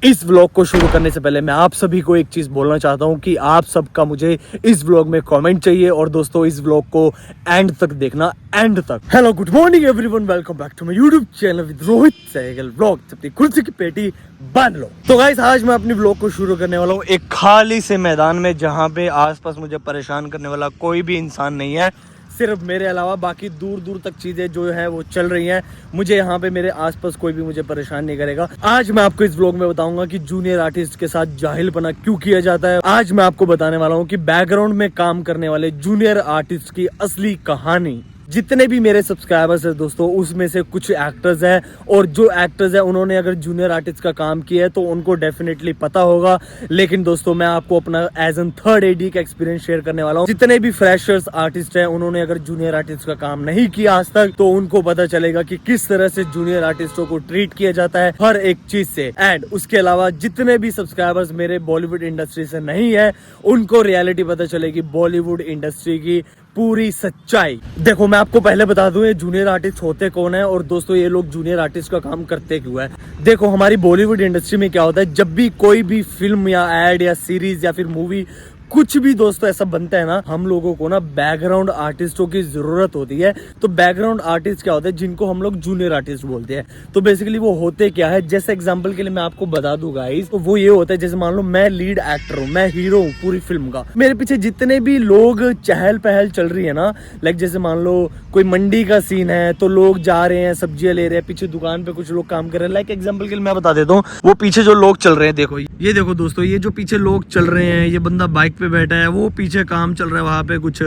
इस व्लॉग को शुरू करने से पहले मैं आप सभी को एक चीज बोलना चाहता हूं कि आप सबका मुझे इस व्लॉग में कमेंट चाहिए और दोस्तों इस व्लॉग को एंड तक देखना, एंड तक। Hello, good morning everyone, welcome back to my YouTube channel with Rohit Sehgal vlog. अपनी कुर्सी की पेटी बांध लो। तो गाइस, आज मैं अपनी व्लॉग को शुरू करने वाला हूँ एक खाली से मैदान में, जहाँ पे आसपास मुझे परेशान करने वाला कोई भी इंसान नहीं है, सिर्फ मेरे अलावा। बाकी दूर दूर तक चीजें जो है वो चल रही हैं। मुझे यहाँ पे मेरे आसपास कोई भी मुझे परेशान नहीं करेगा। आज मैं आपको इस व्लॉग में बताऊंगा कि जूनियर आर्टिस्ट के साथ जाहिलपना क्यों किया जाता है। आज मैं आपको बताने वाला हूँ कि बैकग्राउंड में काम करने वाले जूनियर आर्टिस्ट की असली कहानी। जितने भी मेरे सब्सक्राइबर्स हैं दोस्तों, उसमें से कुछ एक्टर्स हैं, और जो एक्टर्स हैं उन्होंने अगर जूनियर आर्टिस्ट का काम किया है तो उनको डेफिनेटली पता होगा। लेकिन दोस्तों, मैं आपको अपना एज एन थर्ड एडी का एक्सपीरियंस शेयर करने वाला हूँ। जितने भी फ्रेशर्स आर्टिस्ट हैं, उन्होंने अगर जूनियर आर्टिस्ट का काम नहीं किया आज तक, तो उनको पता चलेगा कि किस तरह से जूनियर आर्टिस्टों को ट्रीट किया जाता है हर एक चीज से। एंड उसके अलावा जितने भी सब्सक्राइबर्स मेरे बॉलीवुड इंडस्ट्री से नहीं है, उनको रियलिटी पता चलेगी बॉलीवुड इंडस्ट्री की पूरी सच्चाई। देखो, मैं आपको पहले बता दूं ये जूनियर आर्टिस्ट होते कौन है, और दोस्तों ये लोग जूनियर आर्टिस्ट का काम करते क्यों है। देखो, हमारी बॉलीवुड इंडस्ट्री में क्या होता है, जब भी कोई भी फिल्म या एड या सीरीज या फिर मूवी कुछ भी दोस्तों ऐसा बनता है ना, हम लोगों को ना बैकग्राउंड आर्टिस्टों की जरूरत होती है। तो बैकग्राउंड आर्टिस्ट क्या होते हैं, जिनको हम लोग जूनियर आर्टिस्ट बोलते हैं। तो बेसिकली वो होते क्या है, जैसे एग्जांपल के लिए मैं आपको बता दूं गाइस, तो वो ये होता है, जैसे मान लो मैं लीड एक्टर हूँ, मैं हीरो हूँ पूरी फिल्म का। मेरे पीछे जितने भी लोग चहल पहल चल रही है ना, लाइक जैसे मान लो कोई मंडी का सीन है, तो लोग जा रहे हैं, सब्जियां ले रहे हैं, पीछे दुकान पे कुछ लोग काम कर रहे हैं। लाइक एग्जाम्पल के लिए मैं बता देता हूँ, वो पीछे जो लोग चल रहे हैं, देखो ये देखो दोस्तों, ये जो पीछे लोग चल रहे हैं, ये बंदा बाइक पे बैठा है, वो पीछे काम चल रहा है वहां पे कुछ।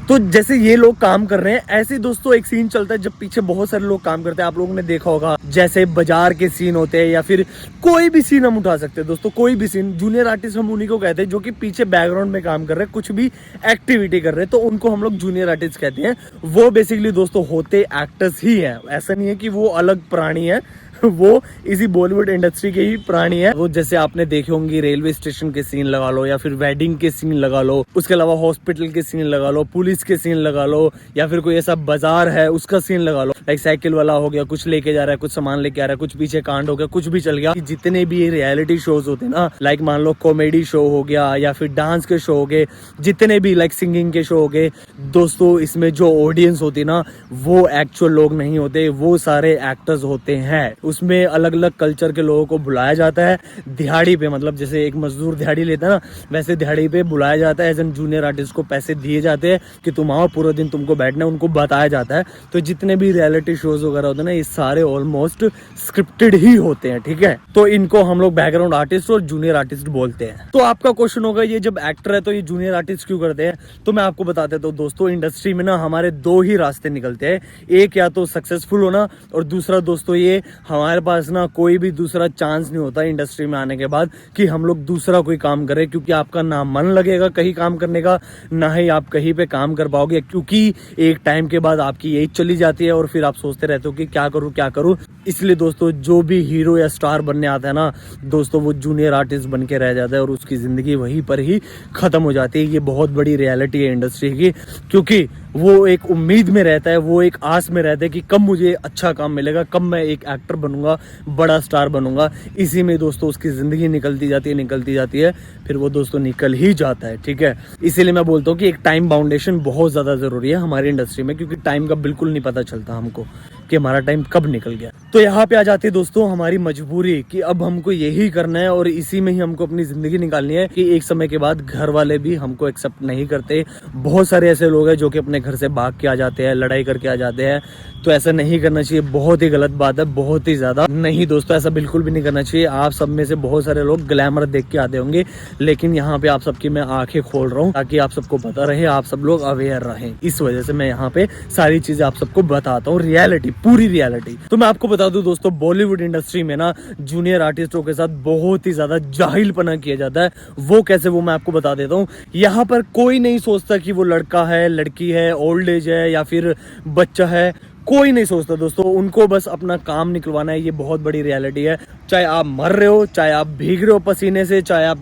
तो जैसे ये लोग काम कर रहे हैं, ऐसे दोस्तों एक सीन चलता है जब पीछे बहुत सारे लोग काम करते हैं। आप लोगों ने देखा होगा, जैसे बाजार के सीन होते हैं या फिर कोई भी सीन हम उठा सकते हैं दोस्तों, कोई भी सीन। जूनियर आर्टिस्ट हम उन्हीं को कहते हैं जो कि पीछे बैकग्राउंड में काम कर रहे हैं, कुछ भी एक्टिविटी कर रहे हैं, तो उनको हम लोग जूनियर आर्टिस्ट कहते हैं। वो बेसिकली दोस्तों होते एक्टर्स ही है, ऐसा नहीं है कि वो अलग प्राणी है, वो इसी बॉलीवुड इंडस्ट्री के ही प्राणी है। वो जैसे आपने देखे होंगे, रेलवे स्टेशन के सीन लगा लो, या फिर वेडिंग के सीन लगा लो, उसके अलावा हॉस्पिटल के सीन लगा लो, पुलिस के सीन लगा लो, या फिर कोई ऐसा बाजार है उसका सीन लगा लो। लाइक साइकिल वाला हो गया, कुछ लेके जा रहा है, कुछ सामान लेके आ रहा है, कुछ पीछे कांड हो गया, कुछ भी चल गया। जितने भी रियलिटी शोज होते हैं ना, लाइक मान लो कॉमेडी शो हो गया या फिर डांस के शो हो गए, जितने भी लाइक सिंगिंग के शो हो गए दोस्तों, इसमें जो ऑडियंस होती है ना, वो एक्चुअल लोग नहीं होते, वो सारे एक्टर्स होते हैं। उसमें अलग अलग कल्चर के लोगों को बुलाया जाता है दिहाड़ी पे, मतलब जैसे एक मजदूर दिहाड़ी लेता है ना, वैसे दिहाड़ी पे बुलाया जाता है। एज एन जूनियर आर्टिस्ट को पैसे दिए जाते हैं कि तुम आओ, पूरा दिन तुमको बैठना है, उनको बताया जाता है। तो जितने भी रियलिटी शोज वगैरह होते हैं ना, ये सारे ऑलमोस्ट स्क्रिप्टेड ही होते हैं, ठीक है। तो इनको हम लोग बैकग्राउंड आर्टिस्ट और जूनियर आर्टिस्ट बोलते हैं। तो आपका क्वेश्चन होगा, ये जब एक्टर है तो ये जूनियर आर्टिस्ट क्यों करते हैं? तो मैं आपको बता देता हूँ दोस्तों, इंडस्ट्री में ना हमारे दो ही रास्ते निकलते हैं। एक या तो सक्सेसफुल होना, और दूसरा दोस्तों ये हमारे पास ना कोई भी दूसरा चांस नहीं होता इंडस्ट्री में आने के बाद कि हम लोग दूसरा कोई काम करें, क्योंकि आपका ना मन लगेगा कहीं काम करने का, ना ही आप कहीं पे काम कर पाओगे, क्योंकि एक टाइम के बाद आपकी एज चली जाती है और फिर आप सोचते रहते हो कि क्या करूं क्या करूं। इसलिए दोस्तों, जो भी हीरो या स्टार बनने आता है ना दोस्तों, वो जूनियर आर्टिस्ट बन के रह जाता है और उसकी जिंदगी वहीं पर ही खत्म हो जाती है। ये बहुत बड़ी रियलिटी है इंडस्ट्री की, क्योंकि वो एक उम्मीद में रहता है, वो एक आस में रहता है कि कब मुझे अच्छा काम मिलेगा, कब मैं एक एक्टर बनूंगा, बड़ा स्टार बनूंगा। इसी में दोस्तों उसकी जिंदगी निकलती जाती है, फिर वो दोस्तों निकल ही जाता है, ठीक है। इसीलिए मैं बोलता हूँ कि एक टाइम बाउंडेशन बहुत ज्यादा जरूरी है हमारी इंडस्ट्री में, क्योंकि टाइम का बिल्कुल नहीं पता चलता हमको कि हमारा टाइम कब निकल गया। तो यहाँ पे आ जाती है दोस्तों हमारी मजबूरी कि अब हमको यही करना है और इसी में ही हमको अपनी जिंदगी निकालनी है, कि एक समय के बाद घर वाले भी हमको एक्सेप्ट नहीं करते। बहुत सारे ऐसे लोग हैं जो कि अपने घर से भाग के आ जाते हैं, लड़ाई करके आ जाते हैं। तो ऐसा नहीं करना चाहिए, बहुत ही गलत बात है, बहुत ही ज्यादा नहीं दोस्तों, ऐसा बिल्कुल भी नहीं करना चाहिए। आप सब में से बहुत सारे लोग ग्लैमर देख के आते होंगे, लेकिन यहाँ पे आप सबकी मैं आंखें खोल रहा हूँ ताकि आप सबको पता रहे, आप सब लोग अवेयर रहें। इस वजह से मैं यहाँ पे सारी चीजें आप सबको बताता हूँ, रियलिटी, पूरी रियलिटी। तो मैं आपको बता दूं दोस्तों, बॉलीवुड इंडस्ट्री में ना जूनियर आर्टिस्टों के साथ बहुत ही ज्यादा जाहिलपना किया जाता है। वो कैसे, वो मैं आपको बता देता हूँ। यहाँ पर कोई नहीं सोचता कि वो लड़का है, लड़की है, ओल्ड एज है या फिर बच्चा है, कोई नहीं सोचता दोस्तों। उनको बस अपना काम निकलवाना है, ये बहुत बड़ी रियलिटी है। चाहे आप मर रहे हो, चाहे आप भीग रहे हो पसीने से, चाहे आप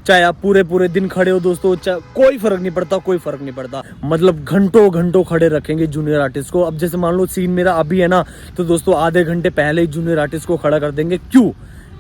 चाहे आप पूरे पूरे दिन खड़े हो दोस्तों, कोई फर्क नहीं पड़ता, कोई फर्क नहीं पड़ता। मतलब घंटों घंटों खड़े रखेंगे जूनियर आर्टिस्ट को। अब जैसे मान लो सीन मेरा अभी है ना, तो दोस्तों आधे घंटे पहले ही जूनियर आर्टिस्ट को खड़ा कर देंगे। क्यों?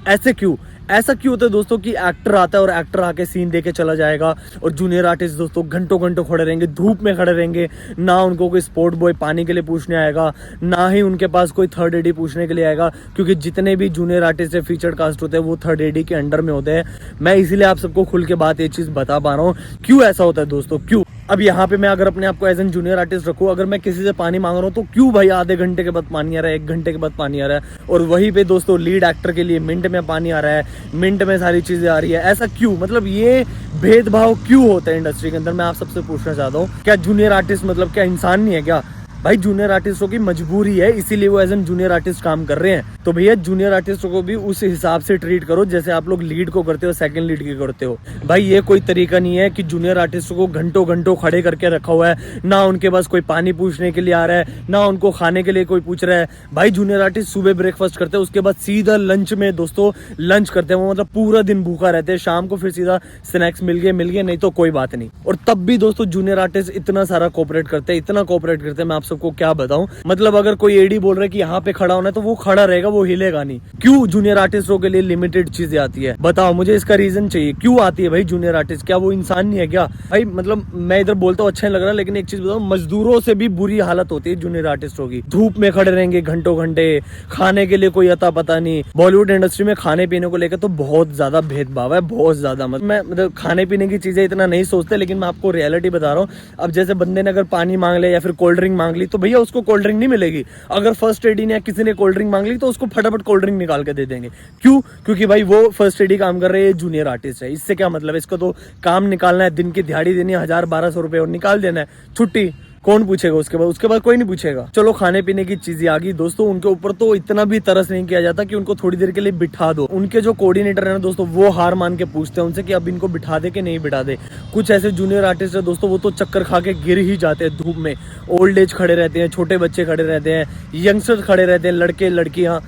ऐसे क्यों? ऐसा क्यों होता है दोस्तों कि एक्टर आता है और एक्टर आके सीन दे के चला जाएगा और जूनियर आर्टिस्ट दोस्तों घंटों घंटों खड़े रहेंगे, धूप में खड़े रहेंगे, ना उनको कोई स्पोर्ट बॉय पानी के लिए पूछने आएगा, ना ही उनके पास कोई थर्ड एडी पूछने के लिए आएगा, क्योंकि जितने भी जूनियर आर्टिस्ट है फीचर्ड कास्ट होते हैं वो थर्ड एडी के अंडर में होते हैं। मैं इसीलिए आप सबको खुल के बात ये चीज़ बता पा रहा हूँ क्यों ऐसा होता है दोस्तों, क्यों। अब यहाँ पे मैं अगर अपने आप को एज एन जूनियर आर्टिस्ट रखूँ, अगर मैं किसी से पानी मांग रहा हूँ तो क्यों भाई आधे घंटे के बाद पानी आ रहा है, 1 घंटे के बाद पानी आ रहा है, और वहीं पे दोस्तों लीड एक्टर के लिए मिनट में पानी आ रहा है, मिनट में सारी चीजें आ रही है, ऐसा क्यों? मतलब ये भेदभाव क्यों होता है इंडस्ट्री के अंदर? मैं आप सबसे पूछना चाहता हूँ, क्या जूनियर आर्टिस्ट मतलब क्या इंसान नहीं है क्या? भाई जूनियर आर्टिस्टों की मजबूरी है, इसीलिए वो एज एन जूनियर आर्टिस्ट काम कर रहे हैं। तो भैया जूनियर आर्टिस्टों को भी उस हिसाब से ट्रीट करो जैसे आप लोग लीड को करते हो, सेकंड लीड की करते हो। भाई ये कोई तरीका नहीं है कि जूनियर आर्टिस्टों को घंटों घंटों खड़े करके रखा हुआ है, ना उनके पास कोई पानी पूछने के लिए आ रहा है, ना उनको खाने के लिए कोई पूछ रहा है। भाई जूनियर आर्टिस्ट सुबह ब्रेकफास्ट करते हैं, उसके बाद सीधा लंच में दोस्तों लंच करते हैं, वो मतलब पूरा दिन भूखा रहते हैं, शाम को फिर सीधा स्नैक्स मिल गए नहीं तो कोई बात नहीं। और तब भी दोस्तों जूनियर आर्टिस्ट इतना सारा कोऑपरेट करते हैं, इतना कोऑपरेट करते हैं, मैं आप सबको क्या बताऊं। मतलब अगर कोई एडी बोल रहा है कि यहाँ पे खड़ा होना है तो वो खड़ा रहेगा, वो हिलेगा नहीं। क्यों जूनियर आर्टिस्टों के लिए लिमिटेड चीजें आती है? बताओ मुझे, इसका रीजन चाहिए, क्यों आती है भाई जूनियर आर्टिस्ट? क्या वो इंसान नहीं है क्या भाई? मतलब मैं इधर बोलता हूँ अच्छा नहीं लग रहा, लेकिन एक चीज बताऊं, मजदूरों से भी बुरी हालत होती है जूनियर आर्टिस्टों की। धूप में खड़े रहेंगे घंटों घंटे, खाने के लिए कोई अता पता नहीं। बॉलीवुड इंडस्ट्री में खाने पीने को लेकर तो बहुत ज्यादा भेदभाव है, बहुत ज्यादा। मतलब खाने पीने की चीजें इतना नहीं सोचते, लेकिन मैं आपको रियलिटी बता रहा हूँ। अब जैसे बंदे ने अगर पानी मांग लिया या फिर कोल्ड ड्रिंक मांग ली तो भैया उसको कोल्ड ड्रिंक नहीं मिलेगी। अगर फर्स्ट एडी ने किसी ने कोल्ड ड्रिंक मांग ली तो उसको फटाफट कोल्ड ड्रिंक निकाल के दे देंगे। क्यों? क्योंकि भाई वो फर्स्ट एडी काम कर रहे हैं, जूनियर आर्टिस्ट है। इससे क्या मतलब? इसको तो काम निकालना है, दिन की दिहाड़ी देनी है 1000-1200 रुपए और निकाल देना है, छुट्टी। कौन पूछेगा उसके बाद कोई नहीं पूछेगा। चलो खाने पीने की चीजें आ गई दोस्तों, उनके ऊपर तो इतना भी तरस नहीं किया जाता कि उनको थोड़ी देर के लिए बिठा दो। उनके जो कोऑर्डिनेटर है ना दोस्तों, वो हार मान के पूछते हैं उनसे कि अब इनको बिठा दे कि नहीं बिठा दे। कुछ ऐसे जूनियर आर्टिस्ट है दोस्तों, वो तो चक्कर खा के गिर ही जाते हैं धूप में। ओल्ड एज खड़े रहते हैं, छोटे बच्चे खड़े रहते हैं, यंगस्टर्स खड़े रहते हैं, लड़के लड़कियां।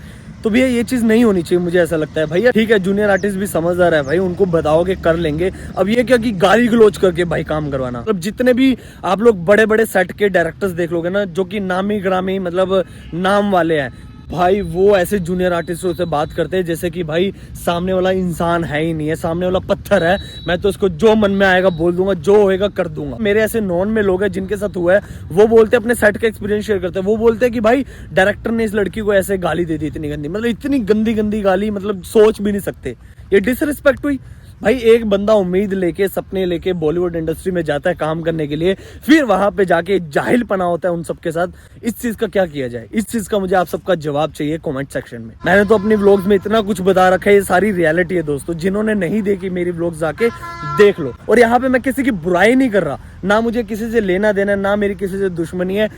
तो भैया ये चीज नहीं होनी चाहिए, मुझे ऐसा लगता है। भैया ठीक है, जूनियर आर्टिस्ट भी समझदार है भाई, उनको बताओगे कर लेंगे। अब ये क्या कि गाली गलोच करके भाई काम करवाना। मतलब जितने भी आप लोग बड़े बड़े सेट के डायरेक्टर्स देख लोगे ना, जो कि नामी ग्रामी मतलब नाम वाले हैं, भाई वो ऐसे जूनियर आर्टिस्टों से बात करते हैं जैसे कि भाई सामने वाला इंसान है ही नहीं है, सामने वाला पत्थर है। मैं तो इसको जो मन में आएगा बोल दूंगा, जो होएगा कर दूंगा। मेरे ऐसे नॉन में लोग हैं जिनके साथ हुआ है, वो बोलते हैं, अपने सेट का एक्सपीरियंस शेयर करते हैं। वो बोलते हैं कि भाई डायरेक्टर ने इस लड़की को ऐसे गाली दे दी, इतनी गंदी, मतलब इतनी गंदी गंदी गाली, मतलब सोच भी नहीं सकते। ये डिसरिस्पेक्ट हुई। भाई एक बंदा उम्मीद लेके, सपने लेके बॉलीवुड इंडस्ट्री में जाता है काम करने के लिए, फिर वहां पे जाके जाहिल पना होता है उन सबके साथ। इस चीज का क्या किया जाए? इस चीज का मुझे आप सबका जवाब चाहिए कमेंट सेक्शन में। मैंने तो अपनी व्लॉग्स में इतना कुछ बता रखा है, ये सारी रियलिटी है दोस्तों। जिन्होंने नहीं देखी मेरी व्लॉग्स जाके देख लो। और यहाँ पे मैं किसी की बुराई नहीं कर रहा, ना मुझे किसी से लेना देना, ना मेरी किसी से दुश्मनी है।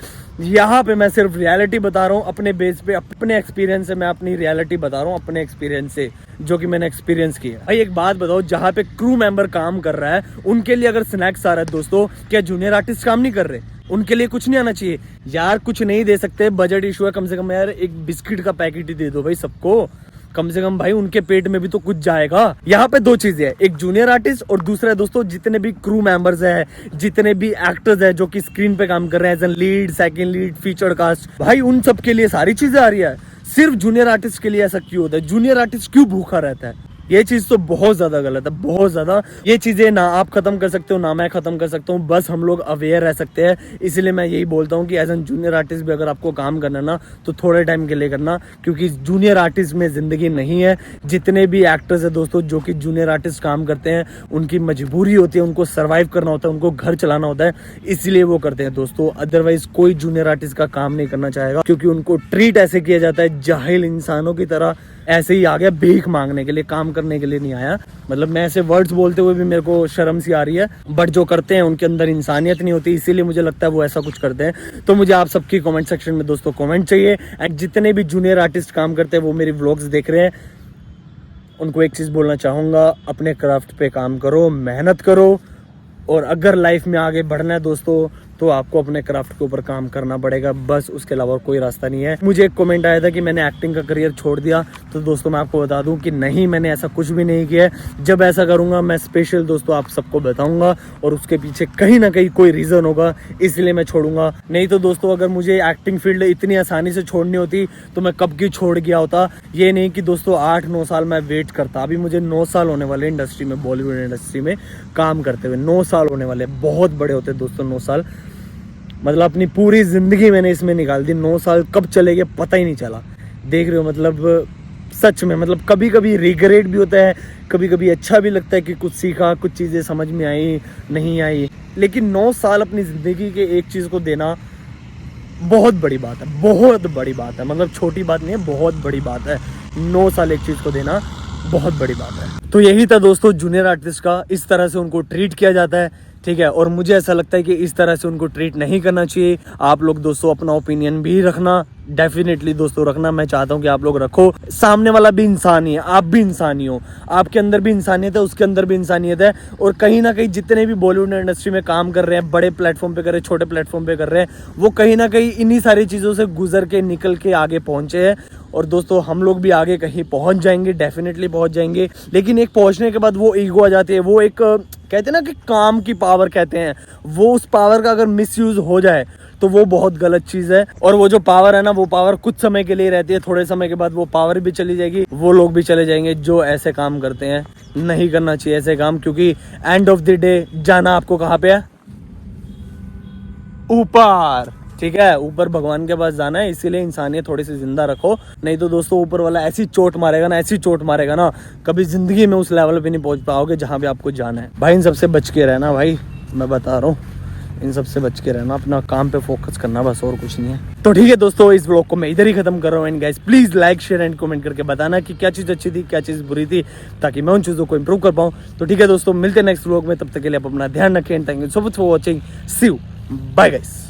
यहाँ पे मैं सिर्फ रियलिटी बता रहा हूँ अपने बेस पे, अपने एक्सपीरियंस से मैं अपनी रियलिटी बता रहा हूँ, अपने एक्सपीरियंस से, जो कि मैंने एक्सपीरियंस किया। भाई एक बात बताओ, जहाँ पे क्रू मेंबर काम कर रहा है उनके लिए अगर स्नैक्स आ रहा है दोस्तों, क्या जूनियर आर्टिस्ट काम नहीं कर रहे? उनके लिए कुछ नहीं आना चाहिए? यार कुछ नहीं दे सकते, बजट इशू है, कम से कम यार एक बिस्किट का पैकेट ही दे दो भाई सबको, कम से कम भाई उनके पेट में भी तो कुछ जाएगा। यहाँ पे 2 चीजें हैं, एक जूनियर आर्टिस्ट और दूसरा है दोस्तों जितने भी क्रू मेंबर्स हैं, जितने भी एक्टर्स हैं जो कि स्क्रीन पे काम कर रहे हैं, as an lead, second lead, feature cast, भाई उन सब के लिए सारी चीजें आ रही है। सिर्फ जूनियर आर्टिस्ट के लिए ऐसा क्यों होता है? जूनियर आर्टिस्ट क्यों भूखा रहता है? ये चीज तो बहुत ज्यादा गलत है, बहुत ज्यादा। ये चीजें ना आप खत्म कर सकते हो, ना मैं खत्म कर सकता हूँ, बस हम लोग अवेयर रह सकते हैं। इसलिए मैं यही बोलता हूँ कि एज एन जूनियर आर्टिस्ट भी अगर आपको काम करना ना, तो थोड़े टाइम के लिए करना, क्योंकि जूनियर आर्टिस्ट में जिंदगी नहीं है। जितने भी एक्टर्स है दोस्तों जो कि जूनियर आर्टिस्ट काम करते हैं, उनकी मजबूरी होती है, उनको सर्वाइव करना होता है, उनको घर चलाना होता है, इसलिए वो करते हैं दोस्तों। अदरवाइज कोई जूनियर आर्टिस्ट का काम नहीं करना चाहेगा, क्योंकि उनको ट्रीट ऐसे किया जाता है जाहिल इंसानों की तरह। ऐसे ही आ गया भीख मांगने के लिए, काम करने के लिए नहीं आया। मतलब मैं ऐसे वर्ड्स बोलते हुए भी मेरे को शर्म सी आ रही है, बट जो करते हैं उनके अंदर इंसानियत नहीं होती, इसीलिए मुझे लगता है वो ऐसा कुछ करते हैं। तो मुझे आप सबकी कमेंट सेक्शन में दोस्तों कमेंट चाहिए। एंड जितने भी जूनियर आर्टिस्ट काम करते हैं वो मेरी व्लॉग्स देख रहे हैं, उनको एक चीज़ बोलना चाहूँगा, अपने क्राफ्ट पे काम करो, मेहनत करो, और अगर लाइफ में आगे बढ़ना है दोस्तों तो आपको अपने क्राफ्ट के ऊपर काम करना पड़ेगा, बस उसके अलावा कोई रास्ता नहीं है। मुझे एक कमेंट आया था कि मैंने एक्टिंग का करियर छोड़ दिया, तो दोस्तों मैं आपको बता दूं कि नहीं, मैंने ऐसा कुछ भी नहीं किया है। जब ऐसा करूंगा मैं स्पेशल दोस्तों आप सबको बताऊंगा, और उसके पीछे कहीं ना कहीं कोई रीज़न होगा, इसलिए मैं छोड़ूंगा। नहीं तो दोस्तों अगर मुझे एक्टिंग फील्ड इतनी आसानी से छोड़नी होती तो मैं कब की छोड़ गया होता। ये नहीं कि दोस्तों 8-9 साल मैं वेट करता। अभी मुझे 9 साल होने वाले इंडस्ट्री में, बॉलीवुड इंडस्ट्री में काम करते हुए 9 साल होने वाले। बहुत बड़े होते दोस्तों 9 साल, मतलब अपनी पूरी ज़िंदगी मैंने इसमें निकाल दी। 9 साल कब चले गए पता ही नहीं चला। देख रहे हो, मतलब सच में, मतलब कभी कभी रिग्रेट भी होता है, कभी कभी अच्छा भी लगता है कि कुछ सीखा, कुछ चीज़ें समझ में आई, नहीं आई। लेकिन 9 साल अपनी ज़िंदगी के एक चीज़ को देना बहुत बड़ी बात है, बहुत बड़ी बात है। मतलब छोटी बात नहीं है, बहुत बड़ी बात है। 9 साल एक चीज़ को देना बहुत बड़ी बात है। तो यही था दोस्तों जूनियर आर्टिस्ट का, इस तरह से उनको ट्रीट किया जाता है, ठीक है। और मुझे ऐसा लगता है कि इस तरह से उनको ट्रीट नहीं करना चाहिए। आप लोग दोस्तों अपना ओपिनियन भी रखना, डेफिनेटली दोस्तों रखना। मैं चाहता हूं कि आप लोग रखो। सामने वाला भी इंसान ही है, आप भी इंसान ही हो, आपके अंदर भी इंसानियत है, उसके अंदर भी इंसानियत है। और कहीं ना कहीं जितने भी बॉलीवुड इंडस्ट्री में काम कर रहे हैं, बड़े प्लेटफॉर्म पे कर रहे हैं, छोटे प्लेटफॉर्म पे कर रहे हैं, वो कहीं ना कहीं इन्हीं सारी चीज़ों से गुजर के निकल के आगे पहुंचे हैं। और दोस्तों हम लोग भी आगे कहीं पहुंच जाएंगे, डेफिनेटली पहुंच जाएंगे। लेकिन एक पहुंचने के बाद वो ईगो आ जाती है, वो एक कहते हैं ना कि काम की पावर कहते हैं, वो उस पावर का अगर मिसयूज हो जाए तो वो बहुत गलत चीज़ है। और वो जो पावर है ना, वो पावर कुछ समय के लिए रहती है, थोड़े समय के बाद वो पावर भी चली जाएगी, वो लोग भी चले जाएंगे जो ऐसे काम करते हैं। नहीं करना चाहिए ऐसे काम, क्योंकि एंड ऑफ द डे जाना आपको कहाँ पे है? ऊपर, ठीक है, ऊपर भगवान के पास जाना है। इसीलिए इंसानियत थोड़ी सी जिंदा रखो, नहीं तो दोस्तों ऊपर वाला ऐसी चोट मारेगा ना, ऐसी चोट मारेगा ना, कभी जिंदगी में उस लेवल पे नहीं पहुंच पाओगे जहां पे आपको जाना है। भाई इन सबसे बच के रहना, भाई मैं बता रहा हूँ, इन सबसे बच के रहना, अपना काम पे फोकस करना, बस और कुछ नहीं है। तो ठीक है दोस्तों, इस व्लॉग को मैं इधर ही खत्म कर रहा हूँ। And guys please like, share and comment करके बताना कि क्या चीज़ अच्छी थी, क्या चीज़ बुरी थी, ताकि मैं उन चीज़ों को इंप्रूव कर पाऊँ। तो ठीक है दोस्तों, मिलते हैं नेक्स्ट व्लॉग में, तब तक के लिए आप अपना ध्यान रखें। Thank you so much for watching, see you, bye guys.